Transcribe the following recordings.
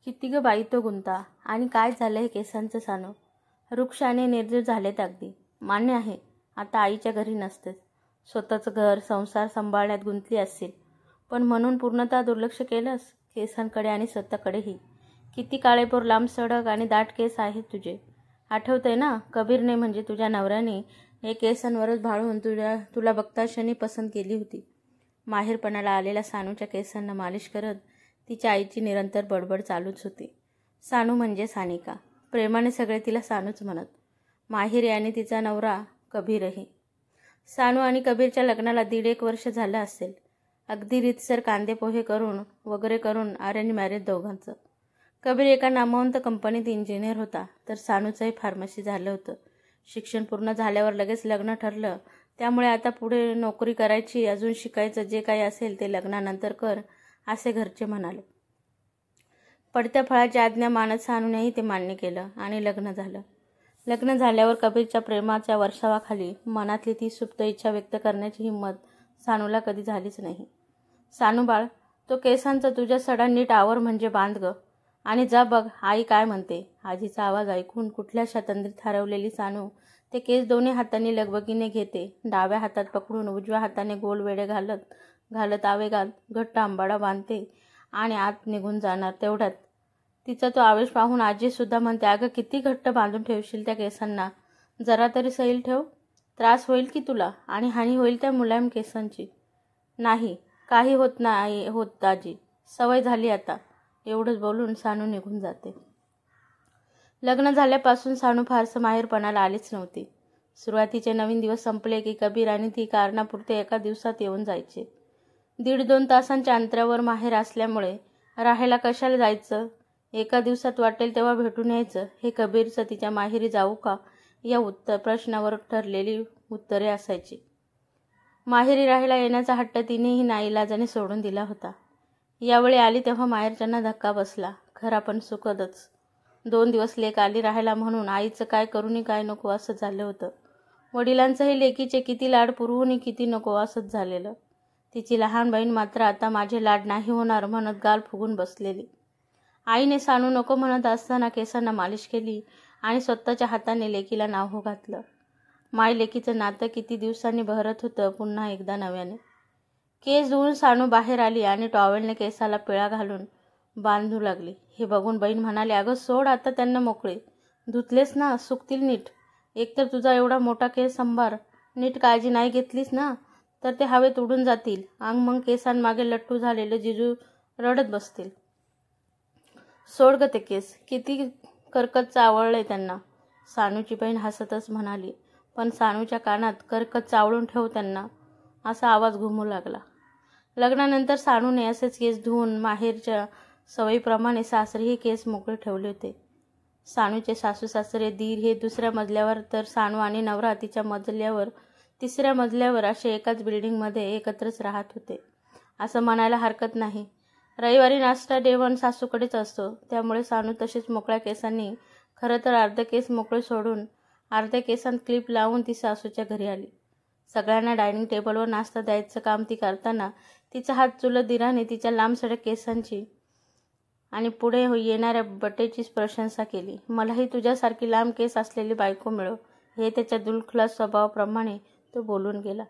किती ग बाई तो गुंता. आणि काय झालं हे केसांचं सानू. वृक्ष आणि निर्जीव झालेत अगदी. मान्य आहे आता आईच्या घरी नसतेस, स्वतःचं घर संसार सांभाळण्यात गुंतली असतील, पण म्हणून पूर्णतः दुर्लक्ष केलंस केसांकडे आणि स्वतःकडेही. किती काळेपोर लांब सडक आणि दाट केस आहेत तुझे. आठवतंय ना, कबीरने म्हणजे तुझ्या नवऱ्याने हे केसांवरच भाळून तुला बघता क्षणी पसंत केली होती. माहेरपणाला आलेल्या सानूच्या केसांना मालिश करत तिच्या आईची निरंतर बडबड चालूच होती. सानू म्हणजे सानिका. प्रेमाने सगळे तिला सानूच म्हणत. माहेरी आणि तिचा नवरा कबीरही. सानू आणि कबीरच्या लग्नाला 1.5 वर्ष झालं असेल. अगदी रीतसर कांदे पोहे करून वगैरे करून अरेंज मॅरेज दोघांचं. कबीर एका नामवंत कंपनीत इंजिनियर होता, तर सानूचंही फार्मसी झालं होतं. शिक्षण पूर्ण झाल्यावर लगेच लग्न ठरलं, त्यामुळे आता पुढे नोकरी करायची, अजून शिकायचं, जे काही असेल ते लग्नानंतर कर असे घरचे म्हणाले. पडत्या फळाची आज्ञा मानत सानूनेही ते मान्य केलं आणि लग्न झालं. लग्न झाल्यावर कबीरच्या प्रेमाच्या वर्षावाखाली मनातली ती सुप्त इच्छा व्यक्त करण्याची हिंमत सानूला कधी झालीच नाही. सानू बाळ, तो केसांचा तुझ्या सडा नीट आवर म्हणजे बांध ग, आणि जा बघ आई काय म्हणते. आजीचा आवाज ऐकून कुठल्या शतंद्रीत हरवलेली सानू ते केस दोन्ही हातांनी लगबगीने घेते, डाव्या हातात पकडून उजव्या हाताने गोल वेडे घालत आवेगात घट्ट आंबाडा बांधते आणि आत निघून जाणार. तेवढ्यात तिचा तो आवेश पाहून आजी सुद्धा म्हणते, अगं किती घट्ट बांधून ठेवशील त्या केसांना, जरा तरी सैल ठेव, त्रास होईल की तुला आणि हानी होईल त्या मुलायम केसांची. नाही, काही होत नाही होत आजी, सवय झाली आता. एवढंच बोलून सानू निघून जाते. लग्न झाल्यापासून सानू फारसं माहेरपणाला आलीच नव्हती. सुरुवातीचे नवीन दिवस संपले की कबीर आणि ती कारणापुरते एका दिवसात येऊन जायचे. 1.5-2 तासांच्या अंतरावर माहेर असल्यामुळे राहायला कशाला जायचं, एका दिवसात वाटेल तेव्हा भेटून यायचं, हे कबीरचं तिच्या माहेरी जाऊ का या प्रश्नावर ठरलेली उत्तरे असायची. माहेरी राहायला येण्याचा हट्ट तिनेही नाईलाजाने सोडून दिला होता. यावेळी आली तेव्हा माहेरच्यांना धक्का बसला खरा, पण सुखदच. 2 दिवस लेक आली राहायला म्हणून आईचं काय करूनही काय नको असं झालं होतं. वडिलांचंही लेकीचे किती लाड पुरवूनही किती नको असंच झालेलं. तिची लहान बहीण मात्र आता माझे लाड नाही होणार म्हणत गाल फुगून बसलेली. आईने सानू नको म्हणत असताना केसांना मालिश केली आणि स्वतःच्या हाताने लेकीला नाव घातलं. माय लेकीचं नातं किती दिवसांनी बहरत होतं पुन्हा एकदा नव्याने. केस धुवून सानू बाहेर आली आणि टॉवेलने केसाला पिळा घालून बांधू लागली. हे बघून बहीण म्हणाली, अगं सोड आता त्यांना मोकळे, धुतलेस ना, सुकतील नीट. एकतर तुझा एवढा मोठा केस संभार, नीट काळजी नाही घेतलीस ना तर ते हवेत उडून जातील. मग केसांमागे लट्टू झालेले जिजू रडत बसतील. सोड ग ते केस, किती कर्कत चावळले त्यांना. सानूची बहीण हसतच म्हणाली, पण सानूच्या कानात कर्कत चावळून ठेव त्यांना असा आवाज घुमू लागला. लग्नानंतर सानूने असेच केस धुवून माहेरच्या सवयीप्रमाणे सासरीही केस मोकळे ठेवले होते. सानूचे सासू सासरे दीर हे 2ऱ्या मजल्यावर, तर सानू आणि नवरा तिच्या मजल्यावर 3ऱ्या मजल्यावर असे एकाच बिल्डिंगमध्ये एकत्रच राहत होते असं म्हणायला हरकत नाही. रविवारी नाश्ता जेवण सासूकडेच असतो, त्यामुळे सानू तशीच मोकळ्या केसांनी, खरं तर अर्धे केस मोकळे सोडून अर्ध्या केसांत क्लिप लावून ती सासूच्या घरी आली. सगळ्यांना डायनिंग टेबलवर नाश्ता द्यायचं काम ती करताना तिचा हात चुलत दिराने तिच्या लांबसडक केसांची आणि पुढे येणाऱ्या बटेचीच प्रशंसा केली. मलाही तुझ्यासारखी लांब केस असलेली बायको मिळो, हे त्याच्या दुलखुलास स्वभावाप्रमाणे तो बोलून गेला.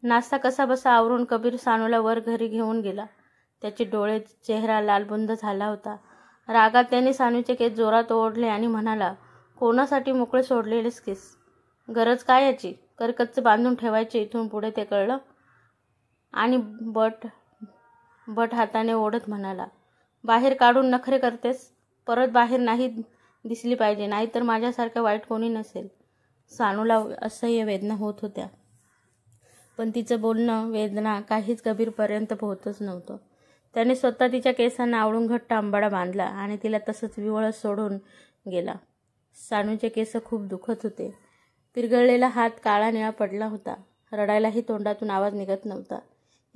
नाश्ता कसा बसा आवरून कबीर सानूला वर घरी घेऊन गेला. त्याचे डोळे, चेहरा लालबुंद झाला होता. रागात त्याने सानूचे केस जोरात ओढले आणि म्हणाला, कोणासाठी मोकळे सोडलेलेस केस, गरज काय याची, कर्कच्च बांधून ठेवायचे इथून पुढे, ते कळलं. आणि बट हाताने ओढत म्हणाला, बाहेर काढून नखरे करतेस, परत बाहेर नाही दिसली पाहिजे, नाहीतर माझ्यासारखं वाईट कोणी नसेल. सानूला असह्य वेदना होत होत्या, पण तिचं बोलणं वेदना काहीच कबीरपर्यंत पोहोचच नव्हतं. त्याने स्वतः तिच्या केसांना आवळून घट्ट आंबाडा बांधला आणि तिला तसंच विवळत सोडून गेला. सानूचे केस खूप दुखत होते. पिरगळलेला हात काळा निळा पडला होता. रडायलाही तोंडातून आवाज निघत नव्हता.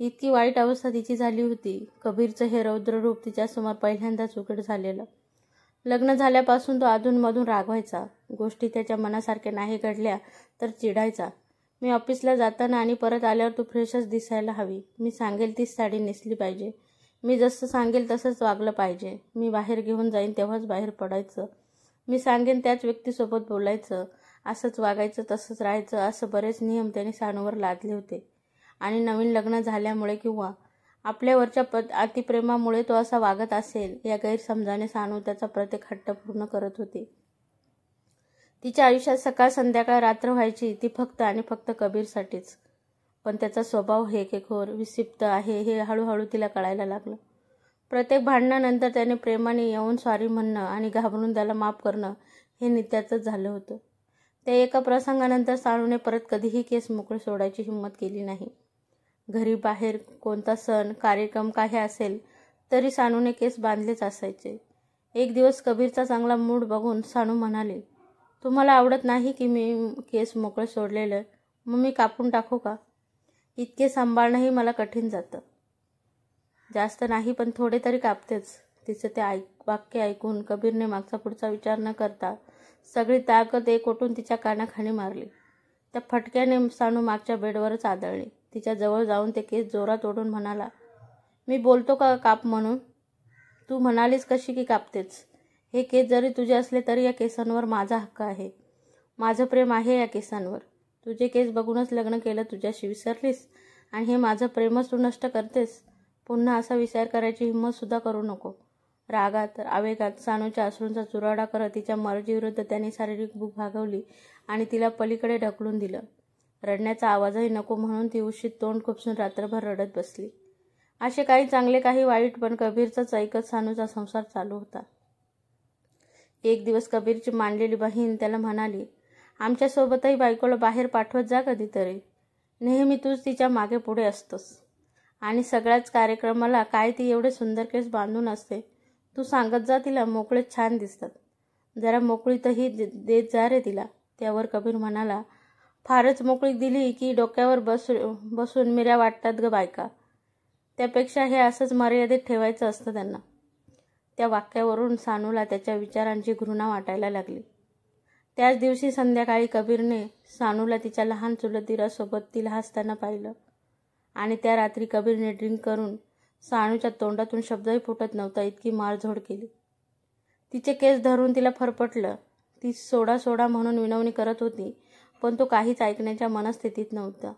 इतकी वाईट अवस्था तिची झाली होती. कबीरचं हे रौद्र रूप तिच्यासमोर पहिल्यांदाच उघड झालेलं. लग्न झाल्यापासून तो अधूनमधून रागवायचा. गोष्टी त्याच्या मनासारख्या नाही घडल्या तर चिडायचा. मी ऑफिसला जाताना आणि परत आल्यावर तू फ्रेशच दिसायला हवी, मी सांगेल तीच साडी नेसली पाहिजे, मी जसं सांगेल तसंच वागलं पाहिजे. मी बाहेर घेऊन जाईन तेव्हाच बाहेर पडायचं. मी सांगेन त्याच व्यक्तीसोबत बोलायचं, असंच वागायचं, तसंच राहायचं. असं बरेच नियम त्याने सानूवर लादले होते. आणि नवीन लग्न झाल्यामुळे किंवा आपल्यावरच्या अतिप्रेमामुळे तो असा वागत असेल या गैरसमजाने सानू त्याचा प्रत्येक हट्ट पूर्ण करत होती. तिच्या आयुष्यात सकाळ संध्याकाळ रात्र व्हायची ती फक्त आणि फक्त कबीरसाठीच. पण त्याचा स्वभाव हेकेखोर, विक्षिप्त आहे हे हळूहळू तिला कळायला लागलं. प्रत्येक भांडणानंतर त्याने प्रेमाने येऊन सॉरी म्हणणं आणि घाबरून त्याला माफ करणं हे नित्याचंच झालं होतं. त्या एका प्रसंगानंतर सानूने परत कधीही केस मोकळे सोडायची हिंमत केली नाही. घरी बाहेर कोणता सण कार्यक्रम काही असेल तरी सानूने केस बांधलेच असायचे. एक दिवस कबीरचा चांगला मूड बघून सानू म्हणाली, तुम्हाला आवडत नाही की मी केस मोकळे सोडलेलं, मग मी कापून टाकू का? इतके सांभाळणंही मला कठीण जातं. जास्त नाही पण थोडे तरी कापतेच. तिचं ते वाक्य ऐकून कबीरने मागचा पुढचा विचार न करता सगळी ताकद एकवटून तिच्या कानाखाली मारली. त्या फटक्याने सानू मागच्या बेडवरच आदळली. तिच्या जवळ जाऊन ते केस जोरात ओढून म्हणाला, मी बोलतो का काप म्हणून? तू म्हणालीस कशी की कापतेच. हे केस जरी तुझे असले तरी या केसांवर माझा हक्क आहे. माझं प्रेम आहे या केसांवर. तुझे केस बघूनच लग्न केलं तुझ्याशी, विसरलीस? आणि हे माझं प्रेमच तू नष्ट करतेस. पुन्हा असा विचार करायची हिंमतसुद्धा करू नको. रागात आवेगात सानूच्या अश्रूंचा चुराडा करत तिच्या मर्जीविरुद्ध त्याने शारीरिक भूक भागवली आणि तिला पलीकडे ढकलून दिलं. रडण्याचा आवाजही नको म्हणून ती उशीत तोंड खुपसून रात्रभर रडत बसली. असे काही चांगले काही वाईट पण कबीरचंच ऐकत सानूचा संसार चालू होता. एक दिवस कबीरची मांडलेली बहीण त्याला म्हणाली, आमच्यासोबतही बायकोला बाहेर पाठवत जा कधीतरी. नेहमी तूच तिच्या मागे पुढे असतोस आणि सगळ्याच कार्यक्रमाला काय ती एवढे सुंदर केस बांधून असते. तू सांगत जा तिला, मोकळे छान दिसतात. जरा मोकळीतही देत जा रे तिला. त्यावर कबीर म्हणाला, फारच मोकळी दिली की डोक्यावर बसून मिऱ्या वाटतात ग बायका. त्यापेक्षा हे असंच मर्यादेत ठेवायचं असतं त्यांना. त्या वाक्यावरून सानूला त्याच्या विचारांची घृणा वाटायला लागली. त्याच दिवशी संध्याकाळी कबीरने सानूला तिच्या लहान चुलतदिरासोबत तिला हसताना पाहिलं आणि त्या रात्री कबीरने ड्रिंक करून सानूच्या तोंडातून शब्दही फुटत नव्हता इतकी मारझोड केली. तिचे केस धरून तिला फरफटलं. ती सोडा सोडा म्हणून विनवणी करत होती पण तो काहीच ऐकण्याच्या मनस्थितीत नव्हता.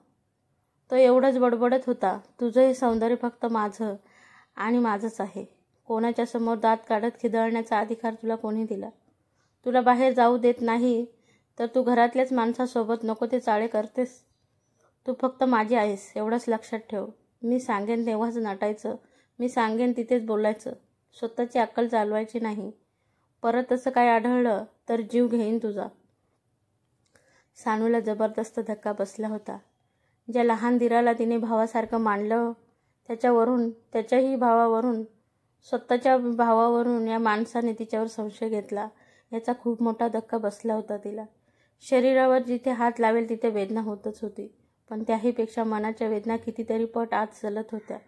तो एवढंच बडबडत होता, तुझं हे सौंदर्य फक्त माझं आणि माझंच आहे. कोणाच्या समोर दात काढत खिदळण्याचा अधिकार तुला कोणी दिला? तुला बाहेर जाऊ देत नाही तर तू घरातल्याच माणसासोबत नको ते चाळे करतेस. तू फक्त माझी आहेस एवढंच लक्षात ठेव. मी सांगेन तेव्हाच नटायचं, मी सांगेन तिथेच बोलायचं. स्वतःची अक्कल चालवायची नाही. परत असं काय आढळलं तर जीव घेईन तुझा. सानूला जबरदस्त धक्का बसला होता. ज्या लहान दिराला तिने भावासारखं मानलं त्याच्याही भावावरून, स्वतःच्या भावावरून या माणसाने तिच्यावर संशय घेतला. याचा खूप मोठा धक्का बसला होता तिला. शरीरावर जिथे हात लावेल तिथे वेदना होतच होती, पण त्याहीपेक्षा मनाच्या वेदना कितीतरी पट आत चलत होत्या.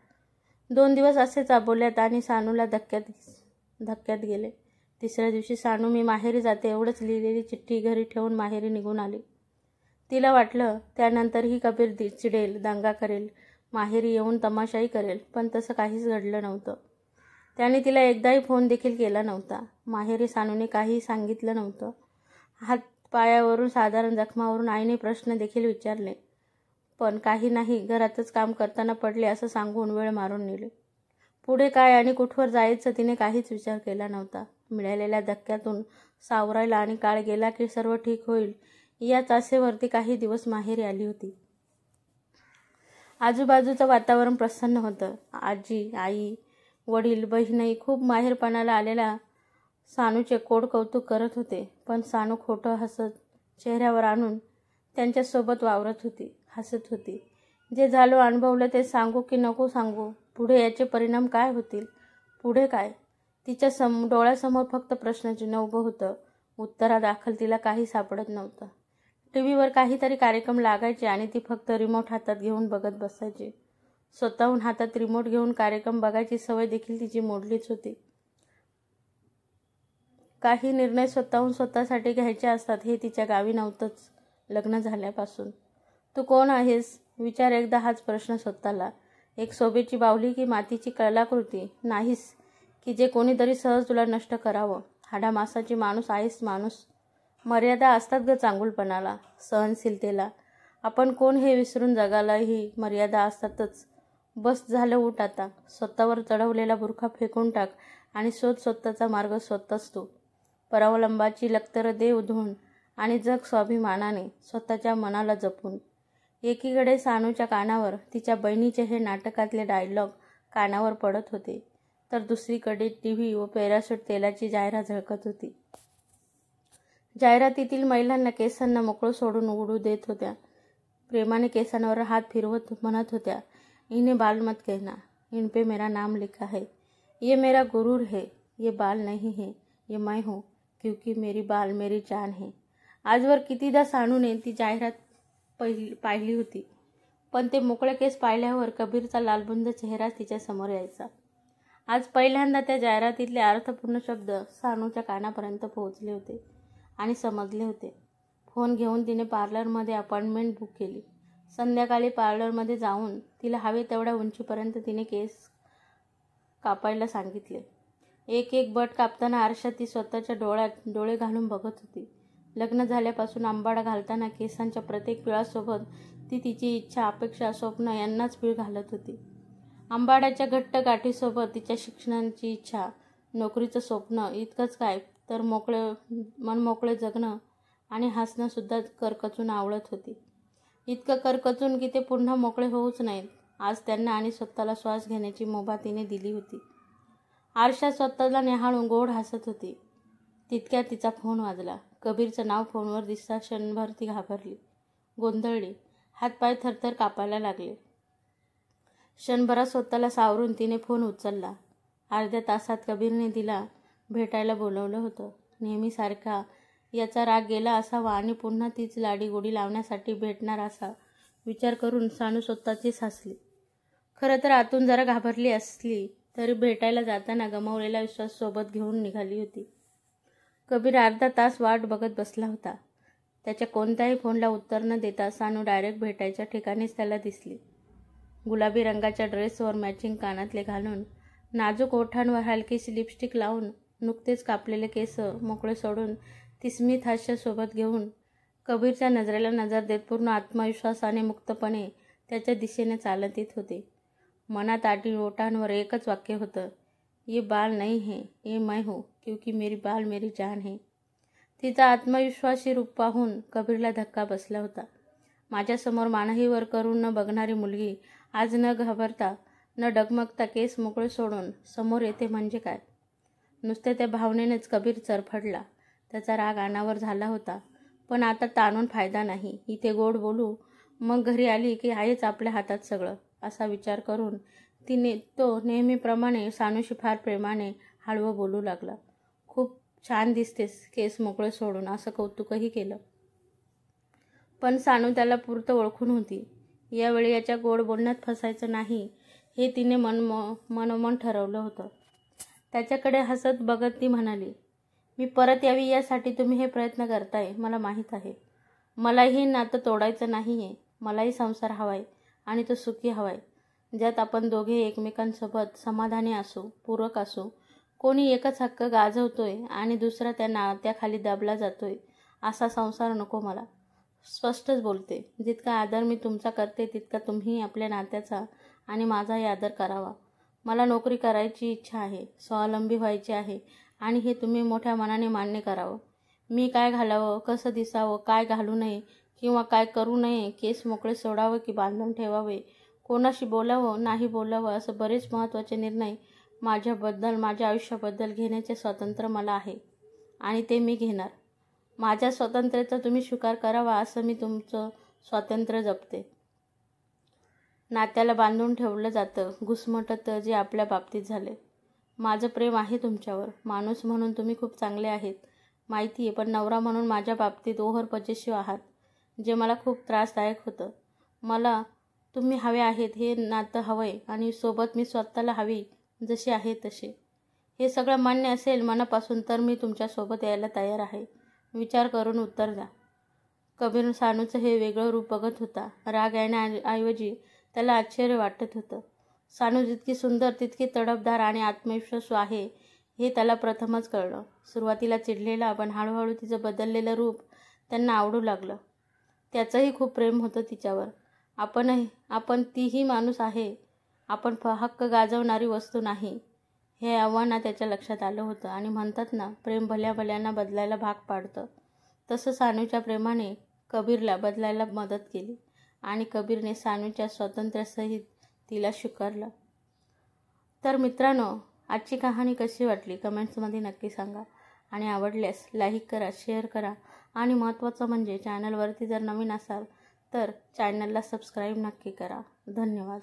2 दिवस असेच आबोल्यात आणि सानूला धक्क्यात गेले. तिसऱ्या दिवशी सानू मी माहेरी जाते एवढंच लिहिलेली चिठ्ठी घरी ठेवून माहेरी निघून आली. तिला वाटलं त्यानंतरही कबीर चिडेल, दंगा करेल, माहेरी येऊन तमाशाही करेल, पण तसं काहीच घडलं नव्हतं. त्याने तिला एकदाही फोन देखील केला नव्हता. माहेरी सानूने काहीही सांगितलं नव्हतं. हातपायावरून साधारण जखमावरून आईने प्रश्न देखील विचारले, पण काही नाही, घरातच काम करताना पडले असं सांगून वेळ मारून नेले. पुढे काय आणि कुठवर जायचं तिने काहीच विचार केला नव्हता. मिळालेल्या धक्क्यातून सावरायला आणि काळ गेला की सर्व ठीक होईल याच आशेवरती काही दिवस माहेरी आली होती. आजूबाजूचं वातावरण प्रसन्न होतं. आजी, आई, वडील, बहीणही खूप माहेरपणाला आलेल्या सानूचे कोड कौतुक करत होते. पण सानू खोटं हसत चेहऱ्यावर आणून त्यांच्यासोबत वावरत होती, हसत होती. जे झालं अनुभवलं ते सांगू की नको सांगू? पुढे याचे परिणाम काय होतील? पुढे काय? तिच्या डोळ्यासमोर फक्त प्रश्नचिन्ह उभं होतं. उत्तरादाखल तिला काही सापडत नव्हतं. टीव्हीवर काहीतरी कार्यक्रम लागायचे आणि ती फक्त रिमोट हातात घेऊन बघत बसायची. स्वतःहून हातात रिमोट घेऊन कार्यक्रम बघायची सवय देखील तिची मोडलीच होती. काही निर्णय स्वतःहून स्वतःसाठी घ्यायचे असतात हे तिच्या गावी नव्हतंच लग्न झाल्यापासून. तू कोण आहेस? विचार एकदा हाच प्रश्न स्वतःला. एक शोभेची बाहुली की मातीची कलाकृती नाहीस की जे कोणीतरी सहज तुला नष्ट करावं. हाडामासाची माणूस आहेस माणूस. मर्यादा असतात ग चांगुलपणाला, सहनशीलतेला. आपण कोण हे विसरून जगालाही मर्यादा असतातच. बस झालं, उठ आता. स्वतःवर चढवलेला बुरखा फेकून टाक आणि शोध स्वतःचा मार्ग स्वतःच तू. परावलंबाची लक्तरं दे उधळून आणि जग स्वाभिमानाने, स्वतःच्या मनाला जपून. एकीकडे सानूच्या कानावर तिच्या बहिणीचे हे नाटकातले डायलॉग कानावर पडत होते, तर दुसरीकडे टीव्ही व पॅराशूट तेलाची जाहिरात झळकत होती. जाहिरातीतील महिलांना केसांना मोकळं सोडून उडू देत होत्या. प्रेमाने केसांवर हात फिरवत म्हणत होत्या, इन्हें बाल मत कहना, इन पे मेरा नाम लिखा है. ये मेरा गुरूर है. ये बाल नहीं है, ये मैं हूँ, क्योंकि मेरी बाल मेरी जान है. आजवर कितीदा सानूने ती जाहिरात पाहिली होती, पण ते मोकळे केस पाहिल्यावर कबीरचा लालबुंद चेहरा तिच्या समोर यायचा. आज पहिल्यांदा त्या जाहिरातीतले अर्थपूर्ण शब्द सानूच्या कानापर्यंत पोहोचले होते आणि समजले होते. फोन घेऊन तिने पार्लरमध्ये अपॉइंटमेंट बुक केली. संध्याकाळी पार्लरमध्ये जाऊन तिला हवे तेवढ्या उंचीपर्यंत तिने केस कापायला सांगितले. एक एक बट कापताना आरशात ती स्वतःच्या डोळ्यात डोळे घालून बघत होती. लग्न झाल्यापासून आंबाडा घालताना केसांच्या प्रत्येक पिळासोबत ती तिची इच्छा, अपेक्षा, स्वप्न यांनाच पीळ घालत होती. आंबाड्याच्या घट्ट गाठीसोबत तिच्या शिक्षणाची इच्छा, नोकरीचं स्वप्न, इतकंच काय तर मनमोकळे जगणं आणि हसणंसुद्धा करकचून आवळत होती. इतकं करकचून की ते पुन्हा मोकळे होऊच नयेत. आज त्यांना आणि स्वतःला श्वास घेण्याची मुभा तिने दिली होती. आरशात स्वतःला निहाळून गोड हसत होती. तितक्यात तिचा फोन वाजला. कबीरचं नाव फोनवर दिसता क्षणभर ती घाबरली, गोंधळली. हातपाय थरथर कापायला लागले. क्षणभरात स्वतःला सावरून तिने फोन उचलला. अर्ध्या तासात कबीरने तिला भेटायला बोलवलं होतं. नेहमीसारखा याचा राग गेला असावा आणि पुन्हा तीच लाडीगोडी लावण्यासाठी भेटणार असा विचार करून सानू स्वतःचीच हसली. खरं तर आतून जरा घाबरली असली तरी भेटायला जाताना गमावलेला विश्वास सोबत घेऊन निघाली होती. कबीर अर्धा तास वाट बघत बसला होता. त्याच्या कोणत्याही फोनला उत्तर न देता सानू डायरेक्ट भेटायच्या ठिकाणीच त्याला दिसली. गुलाबी रंगाच्या ड्रेसवर मॅचिंग कानातले घालून, नाजूक ओठांवर हलकीशी लिपस्टिक लावून, नुकतेच कापलेले केस मोकळे सोडून ती स्मित हास्य सोबत घेऊन कबीरच्या नजरेला नजर देत पूर्ण आत्मविश्वासाने मुक्तपणे त्याच्या दिशेने चालत येत होते. मनात आठी ओठांवर एकच वाक्य होतं, ये बाल नहीं है, ये मैं हूँ, क्योंकि मेरी बाल मेरी जान है. तिचा आत्मविश्वासी रूप पाहून कबीरला धक्का बसला होता. माझ्यासमोर मानही वर करून न बघणारी मुलगी आज न घाबरता न डगमगता केस मोकळे सोडून समोर येते म्हणजे काय? नुसत्या त्या भावनेनेच कबीर चरफडला. त्याचा राग अनावर झाला होता, पण आता ताणून फायदा नाही. इथे गोड बोलू, मग घरी आली की आहेच आपल्या हातात सगळं, असा विचार करून तो नेहमीप्रमाणे सानूशी फार प्रेमाने हळवं बोलू लागला. खूप छान दिसतेस केस मोकळे सोडून, असं कौतुकही केलं. पण सानू त्याला पुरतं ओळखून होती. यावेळी याच्या गोड बोलण्यात फसायचं नाही हे तिने मनोमन ठरवलं होतं. त्याच्याकडे हसत बघत ती म्हणाली, मी परत यावी यासाठी तुम्ही हे प्रयत्न करताय मला माहीत आहे. मलाही नातं तोडायचं नाही आहे. मलाही संसार हवाय आणि तो सुखी हवाय, ज्यात आपण दोघे एकमेकांसोबत समाधानी असू, पूरक असू. कोणी एकच हक्क गाजवतोय आणि दुसरा त्या नात्याखाली दाबला जातोय असा संसार नको मला. स्पष्टच बोलते. जितका आदर मी तुमचा करते तितका तुम्ही आपल्या नात्याचा आणि माझाही आदर करावा. मला नोकरी करायची इच्छा आहे, स्वावलंबी व्हायचे आहे आणि हे तुम्ही मोठ्या मनाने मान्य करावं. मी काय घालावं, कसं दिसावं, काय घालू नये किंवा काय करू नये, केस मोकळे सोडावे की बांधून ठेवावे, कोणाशी बोलावं नाही बोलावं, असं बरेच महत्त्वाचे निर्णय माझ्याबद्दल, माझ्या आयुष्याबद्दल घेण्याचे स्वातंत्र्य मला आहे आणि ते मी घेणार. माझ्या स्वातंत्र्याचा तुम्ही स्वीकार करावा असं मी तुमचं स्वातंत्र्य जपते. नात्याला बांधून ठेवलं जातं घुसमटत जे आपल्या बाबतीत झाले. माझं प्रेम आहे तुमच्यावर. माणूस म्हणून तुम्ही खूप चांगले आहेत माहिती आहे, पण नवरा म्हणून माझ्या बाबतीत ओव्हर पॉझेसिव्ह आहात, जे मला खूप त्रासदायक होतं. मला तुम्ही हवे आहेत, हे नातं हवंय आणि सोबत मी स्वतःला हवी जशी आहे तसे. हे सगळं मान्य असेल मनापासून तर मी तुमच्यासोबत यायला तयार आहे. विचार करून उत्तर द्या. कबीर सानूचं हे वेगळं रूप बघत होता. राग येण्याऐवजी त्याला आश्चर्य वाटत होतं. सानू जितकी सुंदर तितकी तडफदार आणि आत्मविश्वासू आहे हे त्याला प्रथमच कळलं. सुरुवातीला चिडलेला पण हळूहळू तिचं बदललेलं रूप त्यांना आवडू लागलं. त्याचंही खूप प्रेम होतं तिच्यावर. आपण तीही माणूस आहे, आपण हक्क गाजवणारी वस्तू नाही हे आव्हान त्याच्या लक्षात आलं होतं. आणि म्हणतात ना, प्रेम भल्या भल्यांना बदलायला भाग पाडतं. तसं सानूच्या प्रेमाने कबीरला बदलायला मदत केली आणि कबीरने सानूच्या स्वातंत्र्यासहित तिला स्वीकारलं. तर मित्रांनो, आजची कहाणी कशी वाटली कमेंट्समध्ये नक्की सांगा. आणि आवडल्यास लाईक करा, शेअर करा आणि महत्त्वाचं म्हणजे चॅनलवरती जर नवीन असाल तर चॅनलला सबस्क्राईब नक्की करा. धन्यवाद.